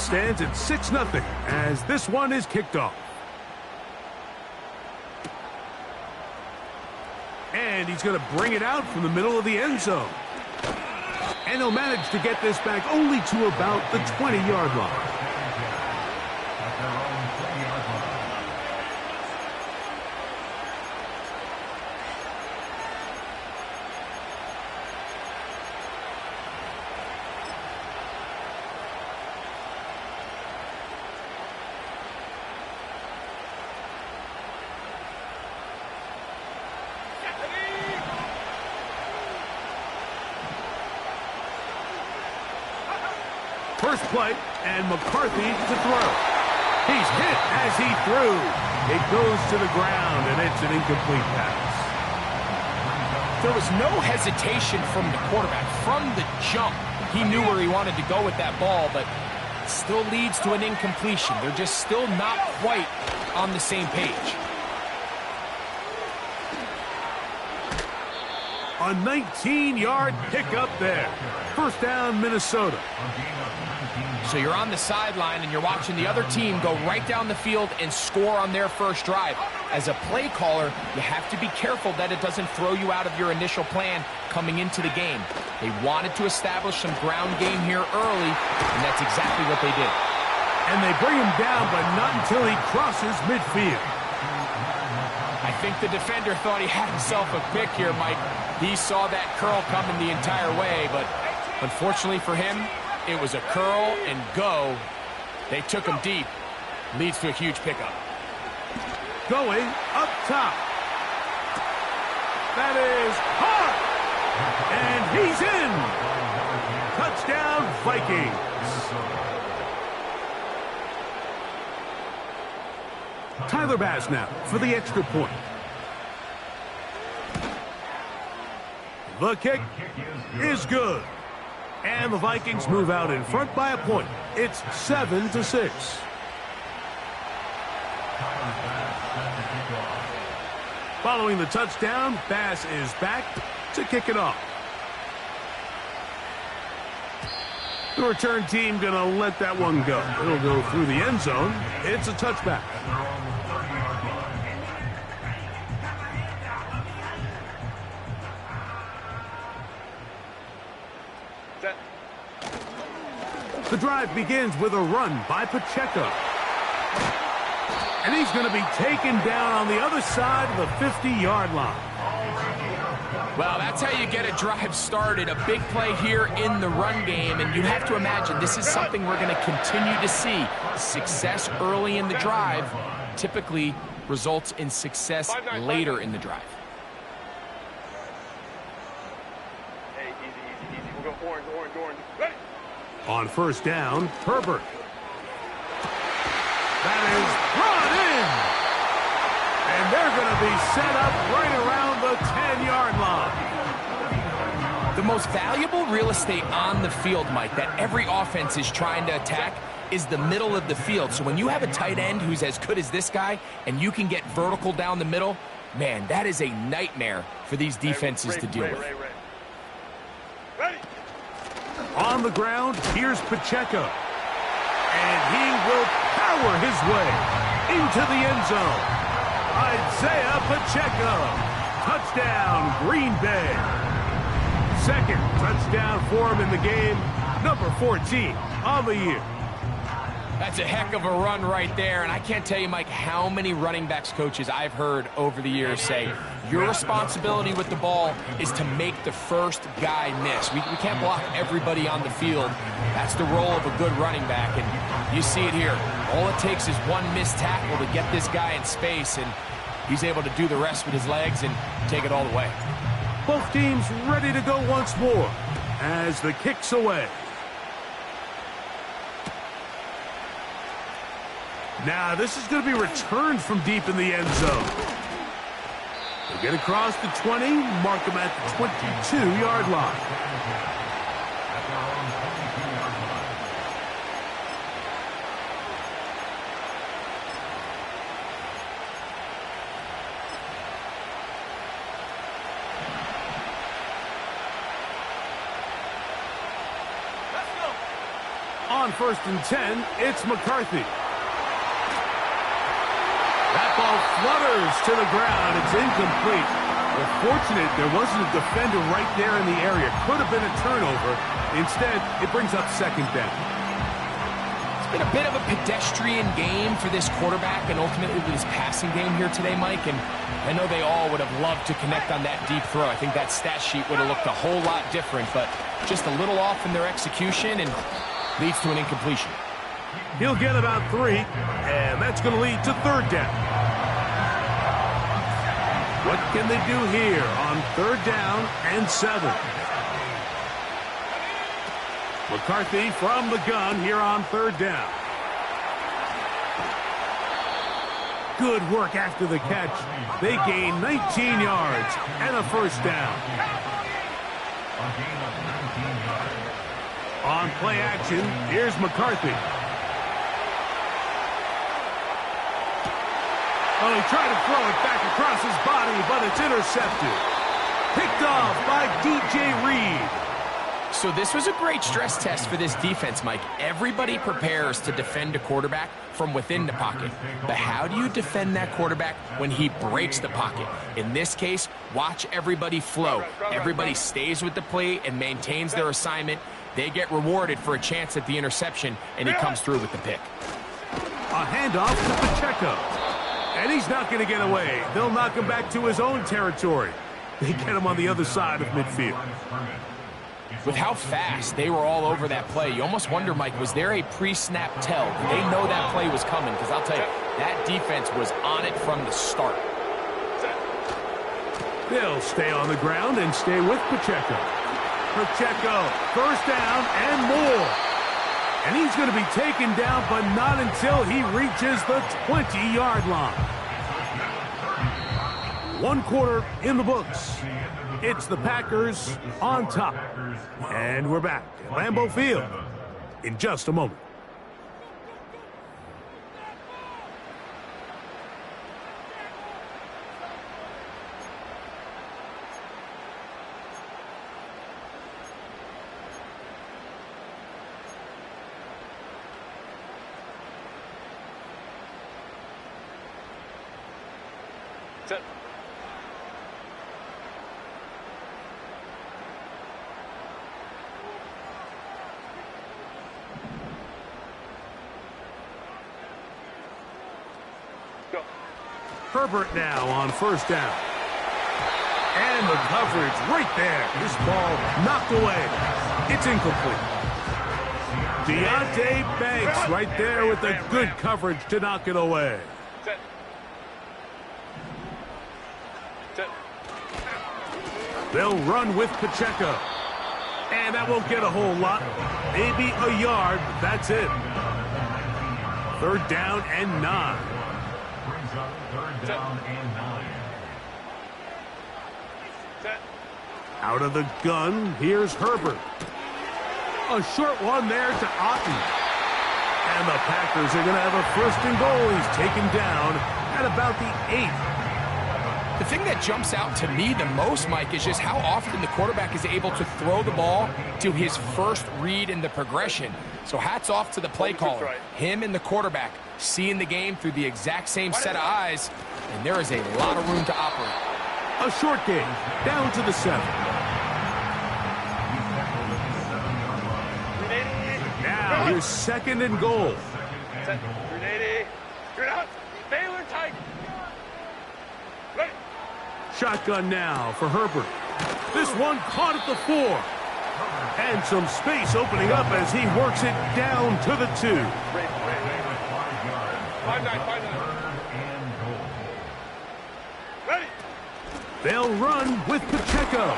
stands at 6-0 as this one is kicked off. And he's going to bring it out from the middle of the end zone. And he'll manage to get this back only to about the 20-yard line. First play, and McCarthy to throw. He's hit as he threw. It goes to the ground, and it's an incomplete pass. There was no hesitation from the quarterback. From the jump, he knew where he wanted to go with that ball, but it still leads to an incompletion. They're just still not quite on the same page. A 19-yard pickup there. First down, Minnesota. So you're on the sideline and you're watching the other team go right down the field and score on their first drive. As a play caller, you have to be careful that it doesn't throw you out of your initial plan coming into the game. They wanted to establish some ground game here early, and that's exactly what they did. And they bring him down, but not until he crosses midfield. I think the defender thought he had himself a pick here, Mike. He saw that curl coming the entire way, but unfortunately for him, it was a curl and go. They took him deep. Leads to a huge pickup. Going up top. That is hard. And he's in. Touchdown, Vikings. Tyler Bass now for the extra point. The kick is good. And the Vikings move out in front by a point. It's 7-6. Following the touchdown, Bass is back to kick it off. The return team going to let that one go. It'll go through the end zone. It's a touchback. The drive begins with a run by Pacheco. And he's going to be taken down on the other side of the 50-yard line. Well, that's how you get a drive started. A big play here in the run game, and you have to imagine this is something we're going to continue to see. Success early in the drive typically results in success later in the drive. Hey, easy. We'll go orange. Ready? On first down, Herbert. That is brought in. And they're going to be set up right around the 10-yard line. The most valuable real estate on the field, Mike, that every offense is trying to attack is the middle of the field. So when you have a tight end who's as good as this guy and you can get vertical down the middle, man, that is a nightmare for these defenses to deal with. Ready? On the ground, here's Pacheco. And he will power his way into the end zone. Isaiah Pacheco. Touchdown, Green Bay. Second touchdown for him in the game. Number 14 on the year. That's a heck of a run right there, and I can't tell you, Mike, how many running backs coaches I've heard over the years say, your responsibility with the ball is to make the first guy miss. We can't block everybody on the field. That's the role of a good running back, and you see it here. All it takes is one missed tackle to get this guy in space, and he's able to do the rest with his legs and take it all the way. Both teams ready to go once more as the kick's away. Now, this is going to be returned from deep in the end zone. They get across the 20, mark them at the 22-yard line. On first and 10, it's McCarthy. That ball flutters to the ground. It's incomplete. Well, fortunate there wasn't a defender right there in the area. Could have been a turnover. Instead, it brings up second down. It's been a bit of a pedestrian game for this quarterback and ultimately this passing game here today, Mike. And I know they all would have loved to connect on that deep throw. I think that stat sheet would have looked a whole lot different, but just a little off in their execution and leads to an incompletion. He'll get about 3, and that's going to lead to third down. What can they do here on third down and 7? McCarthy from the gun here on third down. Good work after the catch. They gain 19 yards and a first down. On play action, here's McCarthy. Oh, he tried to throw it back across his body, but it's intercepted. Picked off by DJ Reed. So this was a great stress test for this defense, Mike. Everybody prepares to defend a quarterback from within the pocket. But how do you defend that quarterback when he breaks the pocket? In this case, watch everybody flow. Everybody stays with the play and maintains their assignment. They get rewarded for a chance at the interception, and he comes through with the pick. A handoff to Pacheco. And he's not going to get away. They'll knock him back to his own territory. They get him on the other side of midfield. With how fast they were all over that play, you almost wonder, Mike, was there a pre-snap tell? Did they know that play was coming? Because I'll tell you, that defense was on it from the start. They'll stay on the ground and stay with Pacheco. Pacheco, first down and more. And he's going to be taken down, but not until he reaches the 20-yard line. 1 quarter in the books. It's the Packers on top. And we're back at Lambeau Field in just a moment. Set. Go. Herbert now on first down. And the coverage right there. This ball knocked away. It's incomplete. Deonte Banks right there with the good coverage to knock it away. Set. Set. They'll run with Pacheco. And that won't get a whole lot. Maybe a yard, but that's it. Third down and 9. Brings up third down and 9. Set. Out of the gun, here's Herbert. A short one there to Otten. And the Packers are going to have a first and goal. He's taken down at about the 8. The thing that jumps out to me the most, Mike, is just how often the quarterback is able to throw the ball to his first read in the progression. So hats off to the play caller. Him and the quarterback seeing the game through the exact same set of eyes, and there is a lot of room to operate. A short game, down to the 7. Now here's second and goal. Set. 380. Straight out. Baylor tight. Ready. Shotgun now for Herbert. This one caught at the 4. And some space opening up as he works it down to the 2. 5-9, 5-9. Ready. They'll run with Pacheco.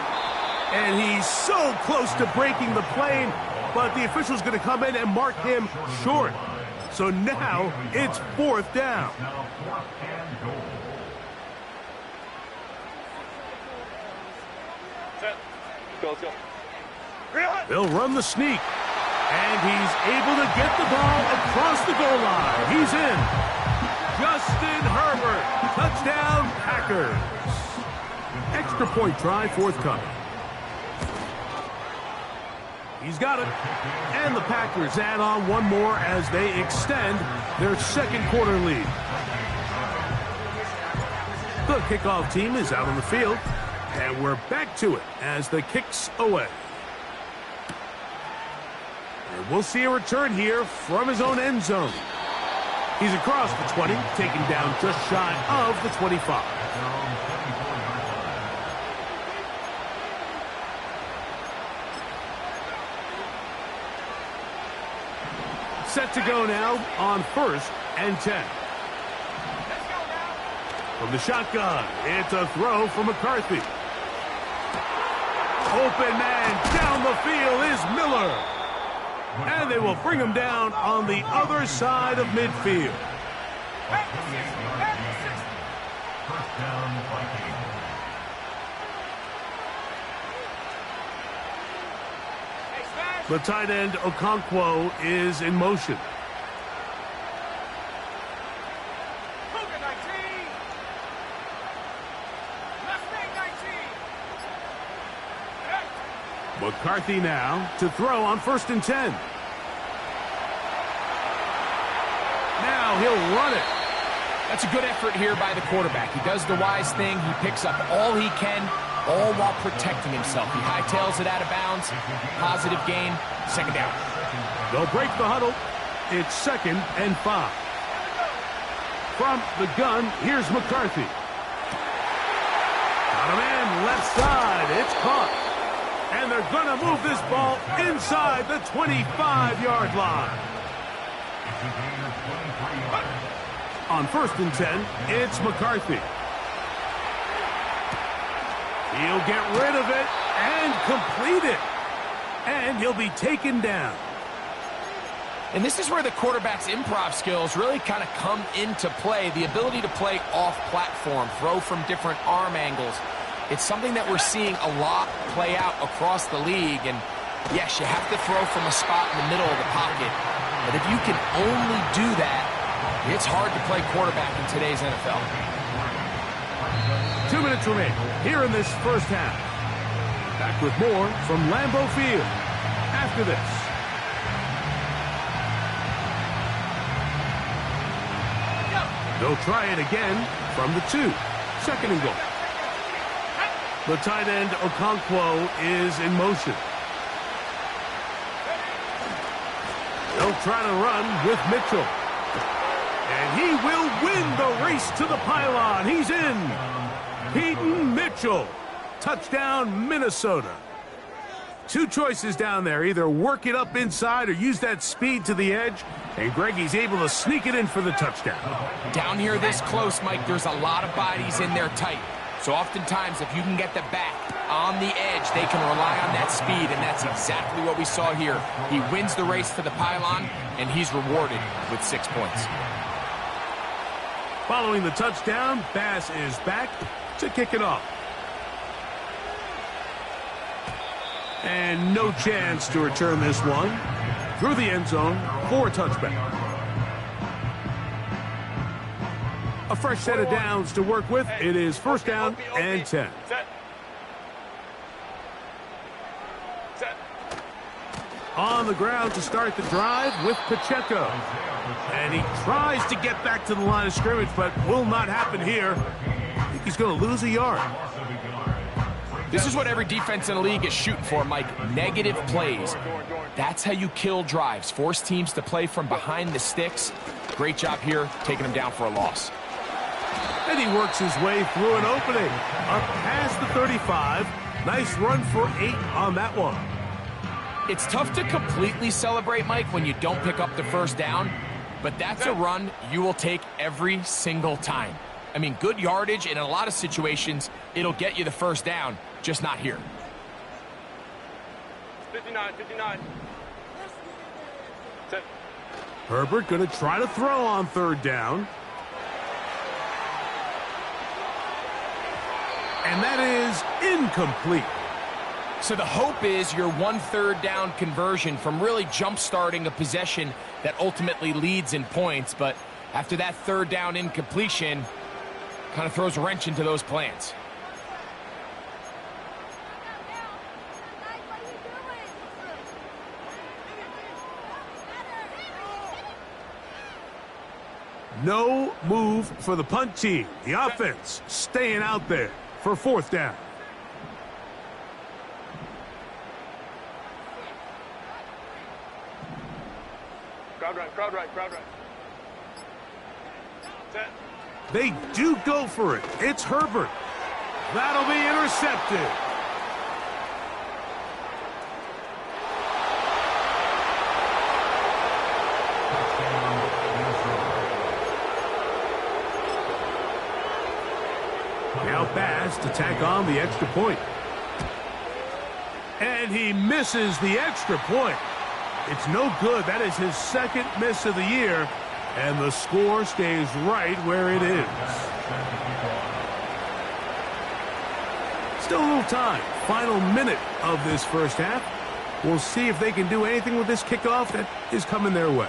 And he's so close to breaking the plane, but the official's going to come in and mark him short. So now it's 4th down. Now 4th and goal. Set. Let's go. They'll run the sneak. And he's able to get the ball across the goal line. He's in. Justin Herbert. Touchdown, Packers. Extra point try forthcoming. He's got it. And the Packers add on one more as they extend their second quarter lead. The kickoff team is out on the field, and we're back to it as the kick's away. And we'll see a return here from his own end zone. He's across the 20, taken down just shy of the 25. Set to go now on 1st and 10. From the shotgun, it's a throw from McCarthy. Open man down the field is Miller. And they will bring him down on the other side of midfield. First down, Vikings. The tight end Okonkwo is in motion. McCarthy now to throw on 1st and 10. Now he'll run it. That's a good effort here by the quarterback. He does the wise thing. He picks up all he can, all while protecting himself. He hightails it out of bounds. Positive gain. Second down. They'll break the huddle. It's 2nd and 5. From the gun, here's McCarthy. Got a man left side. It's caught. And they're going to move this ball inside the 25-yard line. On 1st and 10, it's McCarthy. He'll get rid of it and complete it. And he'll be taken down. And this is where the quarterback's improv skills really kind of come into play. The ability to play off-platform, throw from different arm angles. It's something that we're seeing a lot play out across the league. And yes, you have to throw from a spot in the middle of the pocket. But if you can only do that, it's hard to play quarterback in today's NFL. 2 minutes remain here in this first half. Back with more from Lambeau Field after this. They'll try it again from the 2. 2nd and goal. The tight end Okonkwo is in motion. They'll try to run with Mitchell. And he will win the race to the pylon. He's in. Peyton Mitchell. Touchdown, Minnesota. 2 choices down there. Either work it up inside or use that speed to the edge. And Greggy's able to sneak it in for the touchdown. Down here this close, Mike, there's a lot of bodies in there tight. So oftentimes, if you can get the back on the edge, they can rely on that speed, and that's exactly what we saw here. He wins the race to the pylon, and he's rewarded with 6 points. Following the touchdown, Bass is back to kick it off. And no chance to return this one through the end zone for a touchback. A fresh set of downs to work with. It is 1st down and 10. On the ground to start the drive with Pacheco. And he tries to get back to the line of scrimmage, but will not happen here. I think he's going to lose a yard. This is what every defense in the league is shooting for, Mike. Negative plays. That's how you kill drives. Force teams to play from behind the sticks. Great job here, taking them down for a loss. And he works his way through an opening. Up past the 35. Nice run for 8 on that one. It's tough to completely celebrate, Mike, when you don't pick up the 1st down. But that's a run you will take every single time. I mean, good yardage, and in a lot of situations, it'll get you the 1st down, just not here. 59. Herbert going to try to throw on 3rd down. And that is incomplete. So the hope is your 1/3 down conversion from really jump-starting a possession that ultimately leads in points. But after that 3rd down incompletion, kind of throws a wrench into those plans. No move for the punt team. The offense staying out there for 4th down. Crowd right, crowd right, crowd right. Set. They do go for it. It's Herbert. That'll be intercepted. Now Bass to tack on the extra point. And he misses the extra point. It's no good. That is his 2nd miss of the year. And the score stays right where it is. Still a little time. Final minute of this first half. We'll see if they can do anything with this kickoff that is coming their way.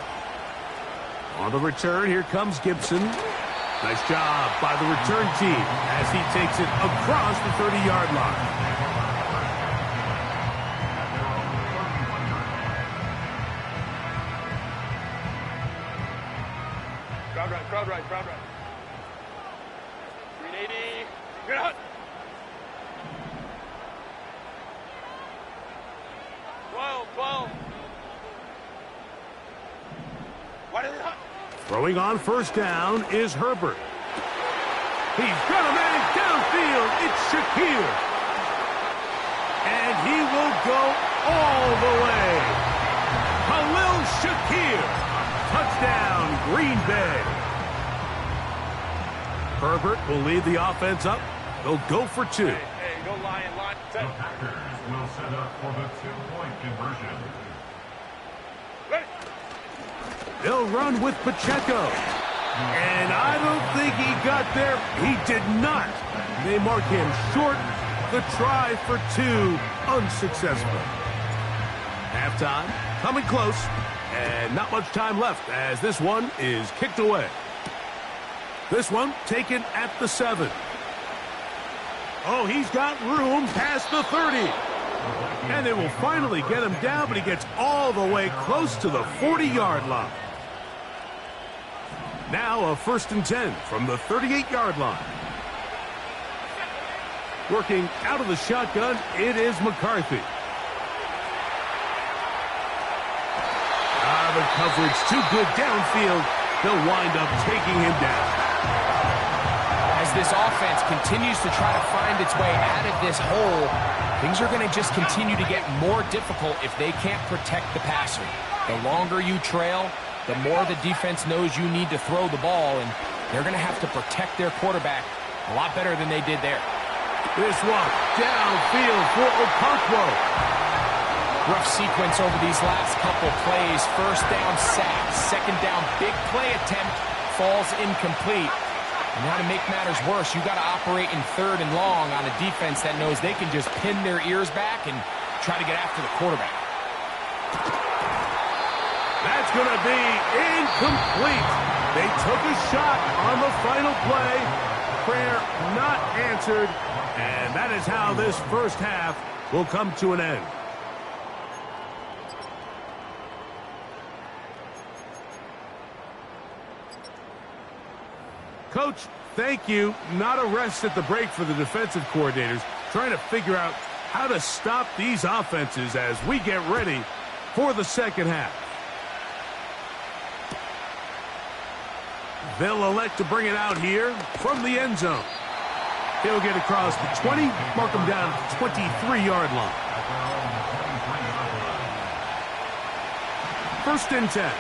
On the return, here comes Gibson. Nice job by the return team as he takes it across the 30-yard line. Crowd right, crowd right. 380. Get out. 12. What is it? Throwing on 1st down is Herbert. He's got a man downfield. It's Shakir. And he will go all the way. Khalil Shakir. Touchdown, Green Bay. Herbert will lead the offense up. They'll go for 2. Hey, go Lion. The Packers will set up for the 2-point conversion. Ready. They'll run with Pacheco. And I don't think he got there. He did not. They mark him short. The try for 2, unsuccessful. Halftime, coming close. And not much time left as this one is kicked away. This one taken at the 7. Oh, he's got room past the 30. And they will finally get him down, but he gets all the way close to the 40-yard line. Now a 1st and 10 from the 38-yard line. Working out of the shotgun, it is McCarthy. The coverage too good downfield. They'll wind up taking him down. As this offense continues to try to find its way out of this hole, things are going to just continue to get more difficult if they can't protect the passer. The longer you trail, the more the defense knows you need to throw the ball, and they're going to have to protect their quarterback a lot better than they did there. This one downfield for Okonkwo. Rough sequence over these last couple plays. 1st down sack, 2nd down big play attempt, falls incomplete. And now to make matters worse, you got to operate in 3rd and long on a defense that knows they can just pin their ears back and try to get after the quarterback. That's going to be incomplete. They took a shot on the final play. Prayer not answered. And that is how this first half will come to an end. Coach, thank you. Not a rest at the break for the defensive coordinators, trying to figure out how to stop these offenses as we get ready for the second half. They'll elect to bring it out here from the end zone. He'll get across the 20, mark him down at the 23-yard line. 1st and 10.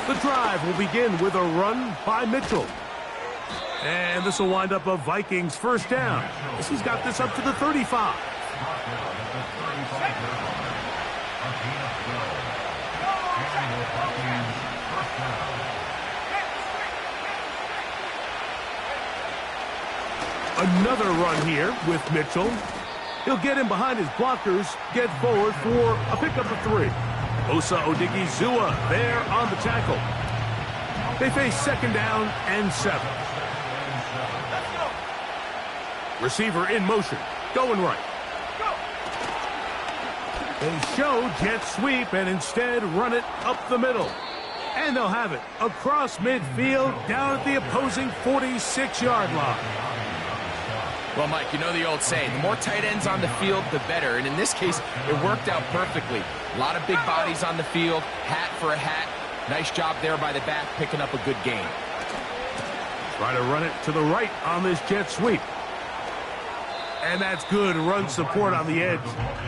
The drive will begin with a run by Mitchell. And this will wind up a Vikings 1st down. He's got this up to the 35. Another run here with Mitchell. He'll get in behind his blockers, get forward for a pickup of 3. Osa Odigizua there on the tackle. They face 2nd down and 7. Receiver in motion, going right. They show jet sweep and instead run it up the middle. And they'll have it across midfield down at the opposing 46-yard line. Well, Mike, you know the old saying, the more tight ends on the field, the better. And in this case, it worked out perfectly. A lot of big bodies on the field, hat for a hat. Nice job there by the back, picking up a good gain. Try to run it to the right on this jet sweep. And that's good run support on the edge.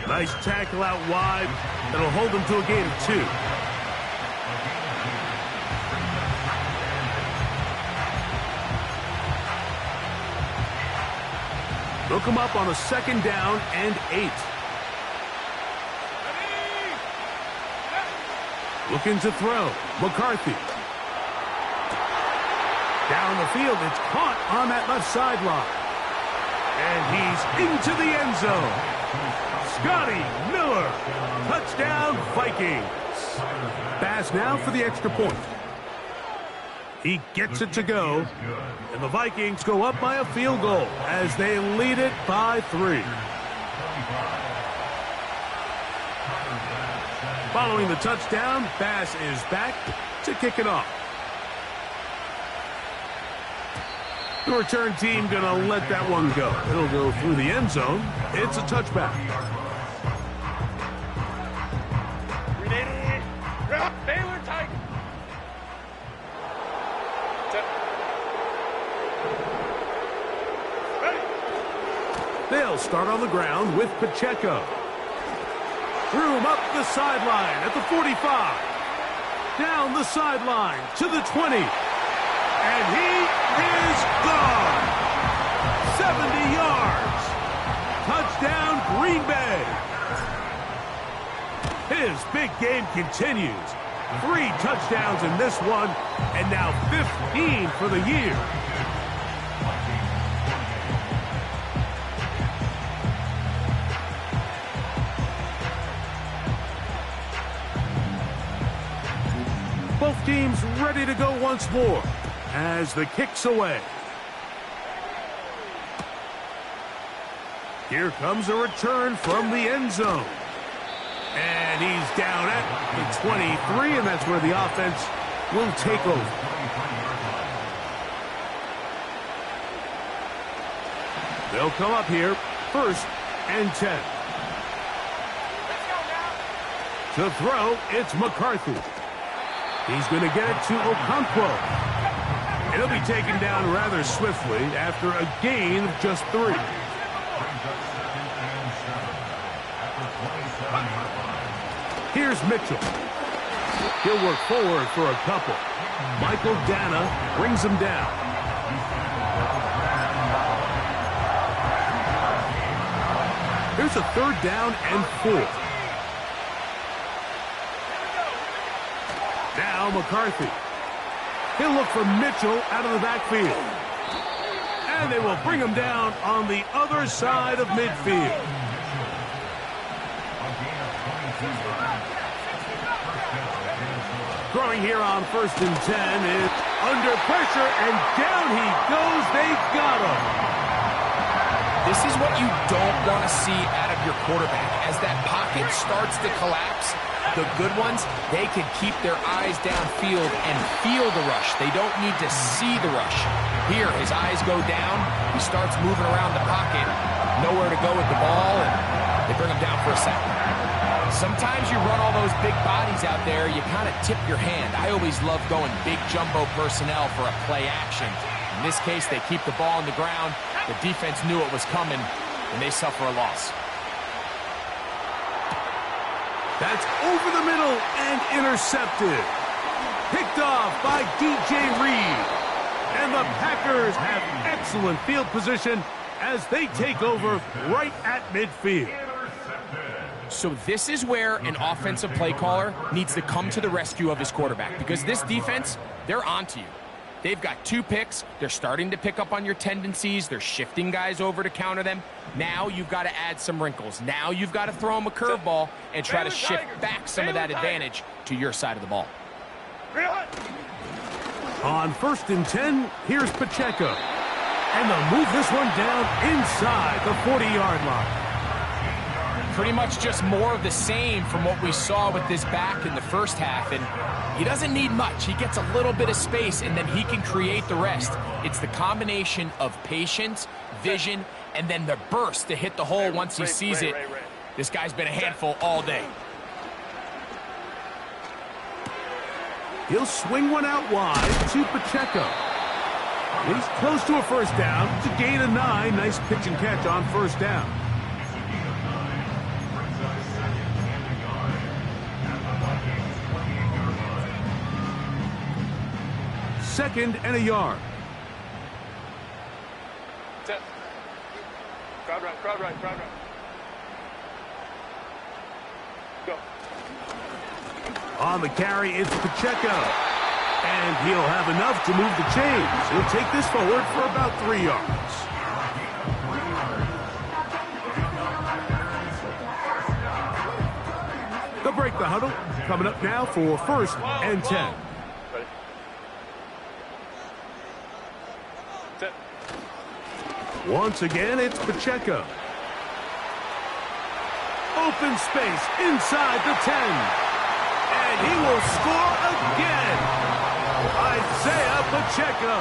Nice tackle out wide. That'll hold them to a gain of 2. Look him up on a 2nd down and 8. Looking to throw. McCarthy. Down the field, it's caught on that left sideline. And he's into the end zone. Scotty Miller. Touchdown, Vikings. Bass now for the extra point. He gets it to go. And the Vikings go up by a field goal as they lead it by 3. Following the touchdown, Bass is back to kick it off. The return team going to let that one go. It'll go through the end zone. It's a touchback. Baylor Tigers. They'll start on the ground with Pacheco. Threw him up the sideline at the 45. Down the sideline to the 20. And he is gone. 70 yards. Touchdown, Green Bay. His big game continues. 3 touchdowns in this one, and now 15 for the year. Both teams ready to go once more as the kick's away. Here comes a return from the end zone. And he's down at the 23, and that's where the offense will take over. They'll come up here, 1st and 10. To throw, it's McCarthy. He's going to get it to Okonkwo. He'll be taken down rather swiftly after a gain of just 3. Here's Mitchell. He'll work forward for a couple. Michael Dana brings him down. Here's a 3rd down and 4. Now McCarthy. He'll look for Mitchell out of the backfield. And they will bring him down on the other side of midfield. Throwing here on 1st and 10 is under pressure, and down he goes. They got him. This is what you don't want to see out of your quarterback. As that pocket starts to collapse, the good ones, they can keep their eyes downfield and feel the rush. They don't need to see the rush. Here, his eyes go down. He starts moving around the pocket. Nowhere to go with the ball, and they bring him down for a sack. Sometimes you run all those big bodies out there, you kind of tip your hand. I always love going big jumbo personnel for a play action. In this case, they keep the ball on the ground. The defense knew it was coming, and they suffer a loss. That's over the middle and intercepted. Picked off by DJ Reed. And the Packers have excellent field position as they take over right at midfield. So this is where an offensive play caller needs to come to the rescue of his quarterback, because this defense, they're onto you. They've got 2 picks. They're starting to pick up on your tendencies. They're shifting guys over to counter them. Now you've got to add some wrinkles. Now you've got to throw them a curveball and try to shift back some of that advantage to your side of the ball. On 1st and 10, here's Pacheco. And they'll move this one down inside the 40-yard line. pretty much just more of the same from what we saw with this back in the first half. And he doesn't need much. He gets a little bit of space, and then he can create the rest. It's the combination of patience, vision, and then the burst to hit the hole once he sees it. This guy's been a handful all day. He'll swing one out wide to Pacheco. He's close to a first down. It's a gain of 9. Nice pitch and catch on first down. Second and a yard. Set. Crowd right, crowd right, crowd right. Go. On the carry, it's Pacheco. And he'll have enough to move the chains. He'll take this forward for about 3 yards. They'll break the huddle. Coming up now for first and 10. Ready. Set. Once again, it's Pacheco. Open space inside the 10. And he will score again. Isaiah Pacheco.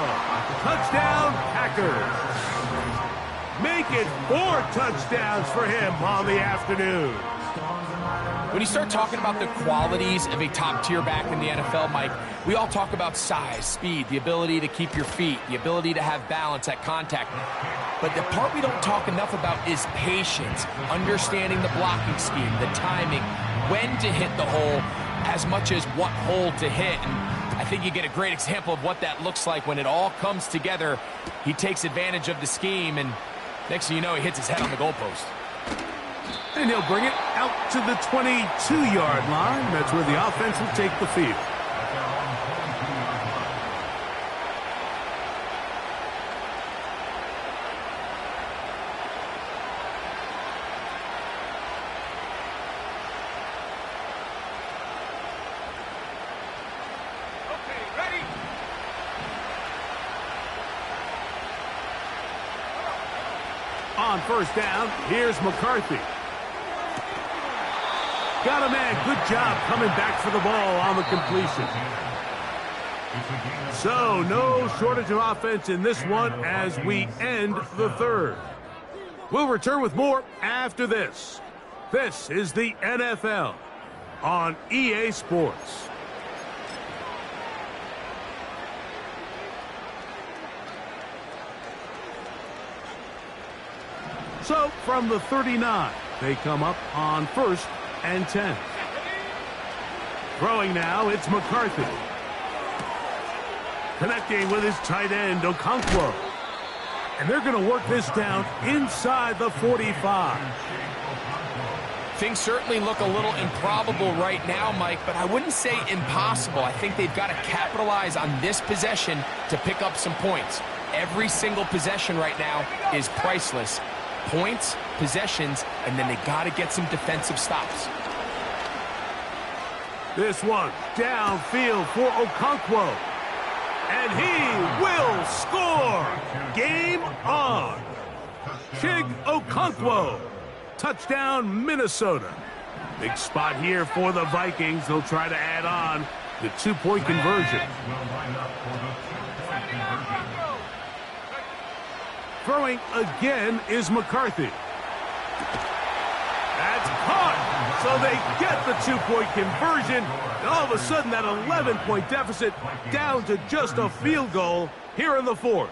Touchdown, Packers. Make it 4 touchdowns for him on the afternoon. When you start talking about the qualities of a top-tier back in the NFL, Mike, we all talk about size, speed, the ability to keep your feet, the ability to have balance at contact. But the part we don't talk enough about is patience, understanding the blocking scheme, the timing, when to hit the hole, as much as what hole to hit. And I think you get a great example of what that looks like when it all comes together. He takes advantage of the scheme, and next thing you know, he hits his head on the goalpost. And he'll bring it out to the 22-yard line. That's where the offense will take the field. On first down, here's McCarthy. Got a man. Good job coming back for the ball on the completion. So, no shortage of offense in this one as we end the third. We'll return with more after this. This is the NFL on EA Sports. So, from the 39, they come up on first and 10. Throwing now, it's McCarthy. Connecting with his tight end, Okonkwo. And they're going to work this down inside the 45. Things certainly look a little improbable right now, Mike, but I wouldn't say impossible. I think they've got to capitalize on this possession to pick up some points. Every single possession right now is priceless. Points, possessions, and then they got to get some defensive stops. This one downfield for Okonkwo. And he will score. Game on. Chig Okonkwo. Touchdown, Minnesota. Big spot here for the Vikings. They'll try to add on the 2-point conversion. Throwing again is McCarthy. That's caught. So they get the 2-point conversion. And all of a sudden, that 11-point deficit down to just a field goal here in the fourth.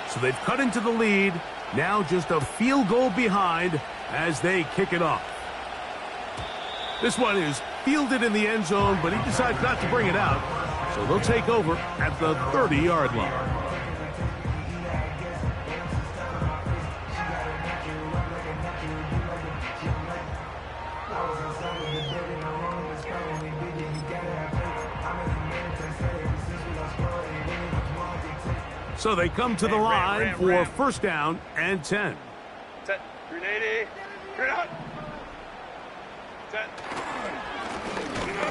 So they've cut into the lead. Now just a field goal behind as they kick it off. This one is fielded in the end zone, but he decides not to bring it out. So they'll take over at the 30-yard line. So they come to the line for first down and 10. Set. 380. Turn out. Set.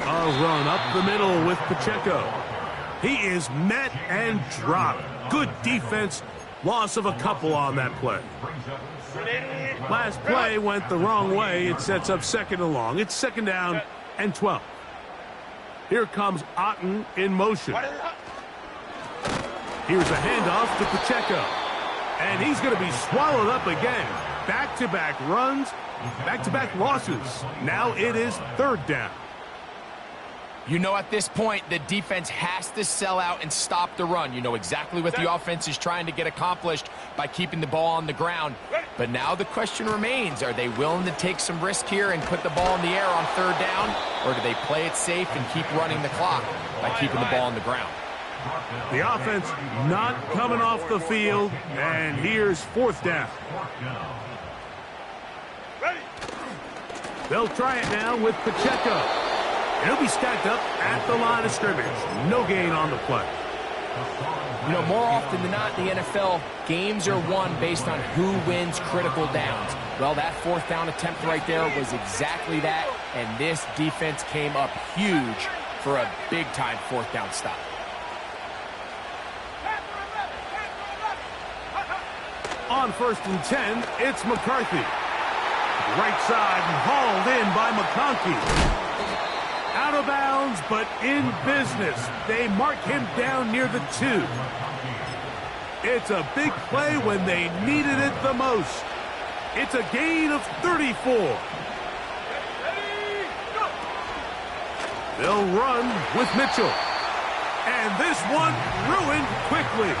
A run up the middle with Pacheco. He is met and dropped. Good defense. Loss of a couple on that play. 380. Last play went the wrong way. It sets up second and long. It's second down and 12. Here comes Otten in motion. Here's a handoff to Pacheco. And he's going to be swallowed up again. Back-to-back runs, back-to-back losses. Now it is third down. You know, at this point, the defense has to sell out and stop the run. You know exactly what the offense is trying to get accomplished by keeping the ball on the ground. But now the question remains, are they willing to take some risk here and put the ball in the air on third down? Or do they play it safe and keep running the clock by keeping the ball on the ground? The offense not coming off the field, and here's fourth down. Ready. They'll try it now with Pacheco. He'll be stacked up at the line of scrimmage. No gain on the play. You know, more often than not in the NFL, games are won based on who wins critical downs. Well, that fourth down attempt right there was exactly that, and this defense came up huge for a big-time fourth down stop. On first and 10, it's McCarthy. Right side and hauled in by McConkey. Out of bounds, but in business. They mark him down near the 2. It's a big play when they needed it the most. It's a gain of 34. They'll run with Mitchell. And this one ruined quickly.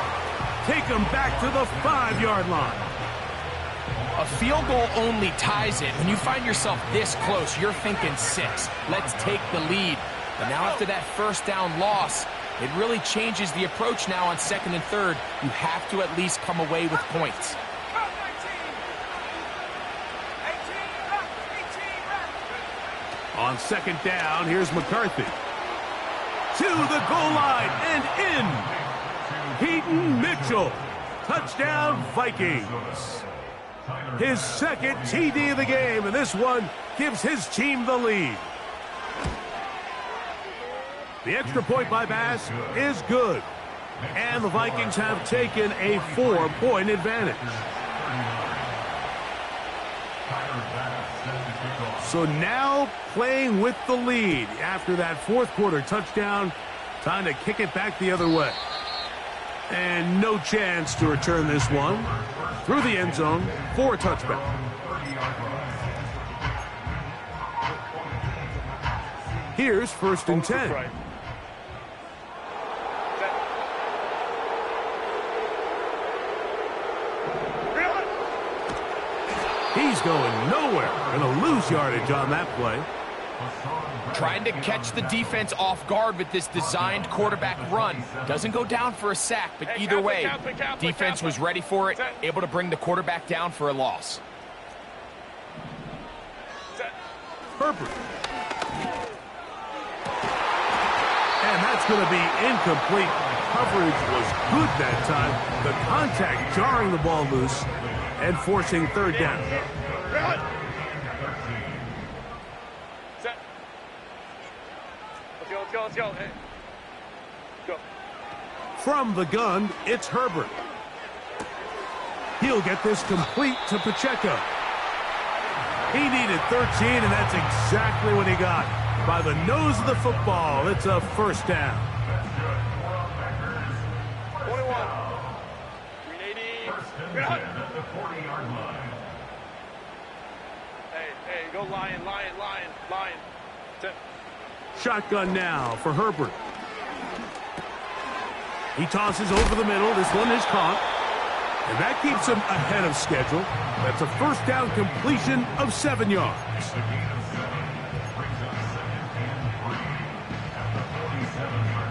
Take them back to the 5-yard line. A field goal only ties it. When you find yourself this close, you're thinking 6. Let's take the lead. But now after that first down loss, it really changes the approach now on second and third. You have to at least come away with points. On second down, here's McCarthy. To the goal line and in. Keaton Mitchell. Touchdown, Vikings. His second TD of the game, and this one gives his team the lead. The extra point by Bass is good, and the Vikings have taken a 4-point advantage. So now playing with the lead after that fourth quarter touchdown, time to kick it back the other way. And no chance to return this one through the end zone for a touchback. Here's first and 10. He's going nowhere. Going to lose yardage on that play. Trying to catch the defense off guard with this designed quarterback run. Doesn't go down for a sack, but either way, defense was ready for it, able to bring the quarterback down for a loss. Herbert. And that's going to be incomplete. Coverage was good that time. The contact jarring the ball loose and forcing third down. Let's go. Hey. Go. From the gun, it's Herbert. He'll get this complete to Pacheco. He needed 13, and that's exactly what he got. By the nose of the football, it's a first down. 21. 380. At the 40-yard line. Hey, go Lion. Tip. Shotgun now for Herbert. He tosses over the middle. This one is caught. And that keeps him ahead of schedule. That's a first down completion of 7 yards.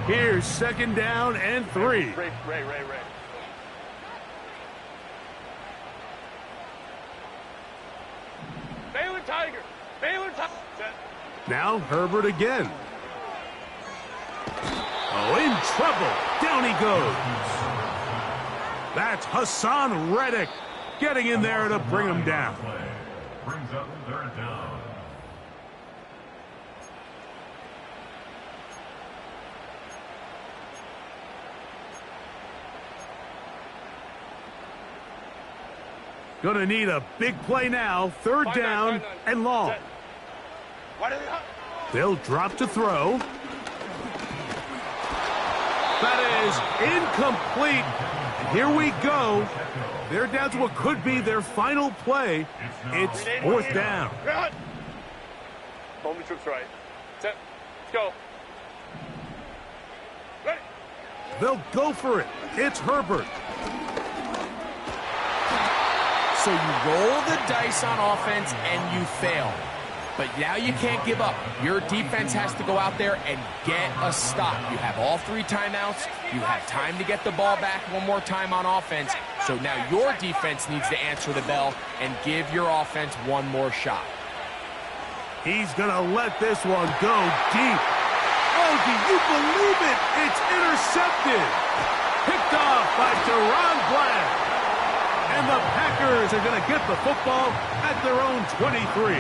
Here's second down and 3. Ray. Baylor Tiger. Now Herbert again. Oh, in trouble. Down he goes. That's Hassan Reddick getting in there to bring him down. Brings up third down. Gonna need a big play now. Third down and long. They'll drop to throw. That is incomplete. And here we go. They're down to what could be their final play. It's fourth down. Home troops right. Set. Let's go. Ready. They'll go for it. It's Herbert. So you roll the dice on offense and you fail. But now you can't give up. Your defense has to go out there and get a stop. You have all 3 timeouts. You have time to get the ball back one more time on offense. So now your defense needs to answer the bell and give your offense one more shot. He's going to let this one go deep. Oh, do you believe it? It's intercepted. Picked off by Deron Bland. And the Packers are going to get the football at their own 23.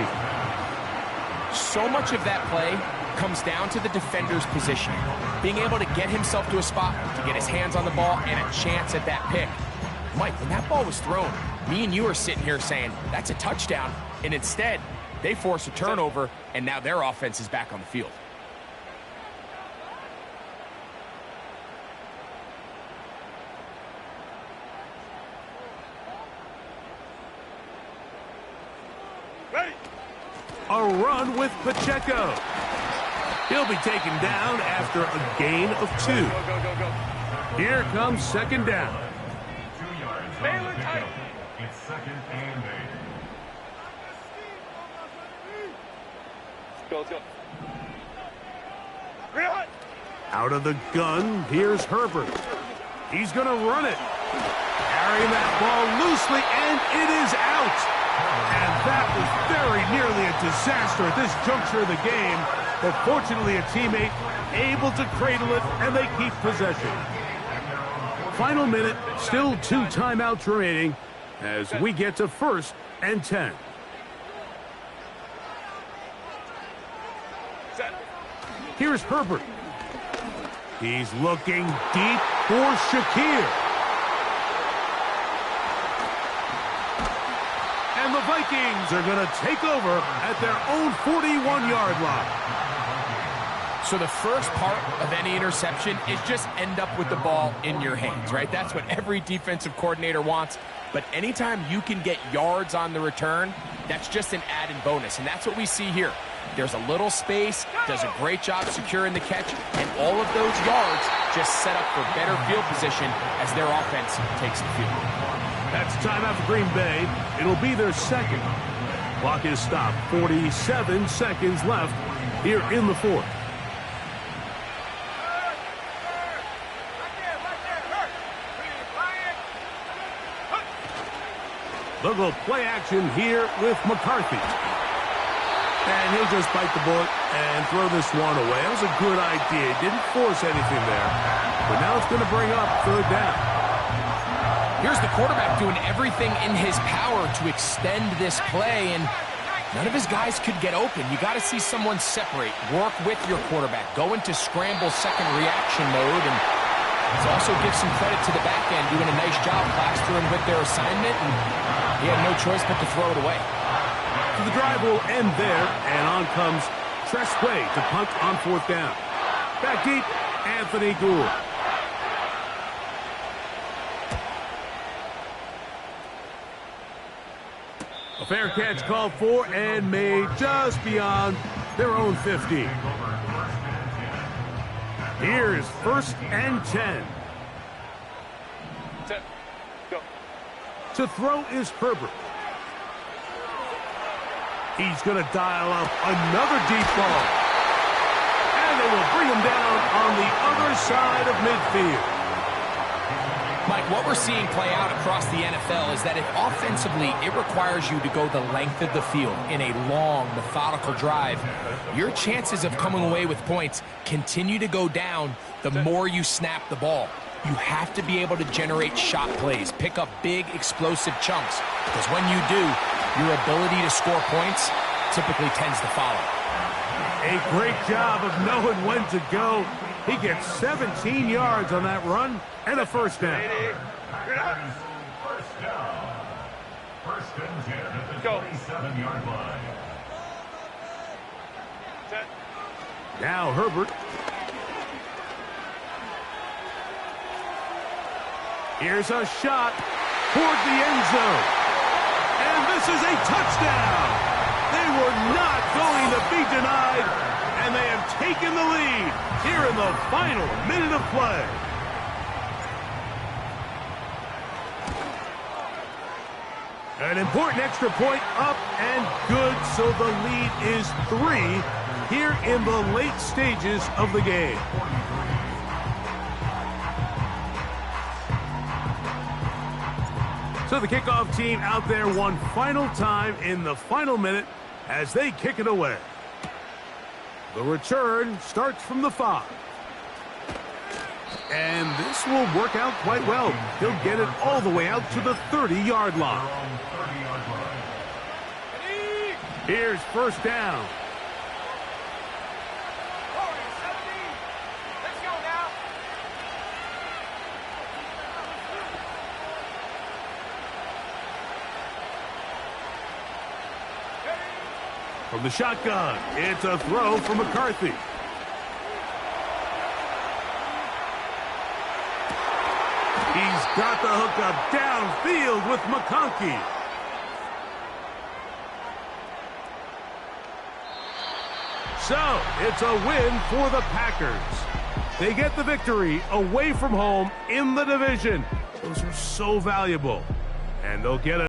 So much of that play comes down to the defender's positioning. Being able to get himself to a spot, to get his hands on the ball, and a chance at that pick. Mike, when that ball was thrown, me and you are sitting here saying, that's a touchdown. And instead, they force a turnover, and now their offense is back on the field. A run with Pacheco. He'll be taken down after a gain of 2. Go. Here comes second down. 2 yards on the pickup. It's second and 8. Let's go. Out of the gun, here's Herbert. He's going to run it. Carrying that ball loosely, and it is out. And that was very nearly a disaster at this juncture of the game. But fortunately, a teammate able to cradle it, and they keep possession. Final minute, still 2 timeouts remaining as we get to 1st and 10. Here's Herbert. He's looking deep for Shakir. And the Vikings are going to take over at their own 41-yard line. So the first part of any interception is just end up with the ball in your hands, right? That's what every defensive coordinator wants. But anytime you can get yards on the return, that's just an added bonus. And that's what we see here. There's a little space, does a great job securing the catch, and all of those yards just set up for better field position as their offense takes the field. That's timeout for Green Bay. It'll be their second. Clock is stopped. 47 seconds left here in the 4th. They'll go play action here with McCarthy. And he'll just bite the bullet and throw this one away. That was a good idea. Didn't force anything there. But now it's going to bring up third down. Here's the quarterback doing everything in his power to extend this play, and none of his guys could get open. You got to see someone separate, work with your quarterback, go into scramble second reaction mode, and also give some credit to the back end, doing a nice job plastering with their assignment, and he had no choice but to throw it away. So the drive will end there, and on comes Tresway to punt on 4th down. Back deep, Anthony Gould. A fair catch called for and made just beyond their own 50. Here's 1st and 10. Set. Go. To throw is Herbert. He's going to dial up another deep ball. And they will bring him down on the other side of midfield. Mike, what we're seeing play out across the NFL is that if offensively it requires you to go the length of the field in a long, methodical drive, your chances of coming away with points continue to go down the more you snap the ball. you have to be able to generate shot plays, pick up big, explosive chunks, because when you do, your ability to score points typically tends to follow. A great job of knowing when to go. He gets 17 yards on that run and a first down. First down. First and 10 at the 27-yard line. Now Herbert. Here's a shot toward the end zone. And this is a touchdown. They were not going to be denied, and they have taken the lead here in the final minute of play. An important extra point up and good, so the lead is 3 here in the late stages of the game. So the kickoff team out there one final time in the final minute as they kick it away. The return starts from the 5. And this will work out quite well. He'll get it all the way out to the 30-yard line. Here's first down. From the shotgun, it's a throw from McCarthy. He's got the hook up downfield with McConkey. So, it's a win for the Packers. They get the victory away from home in the division. Those are so valuable. And they'll get a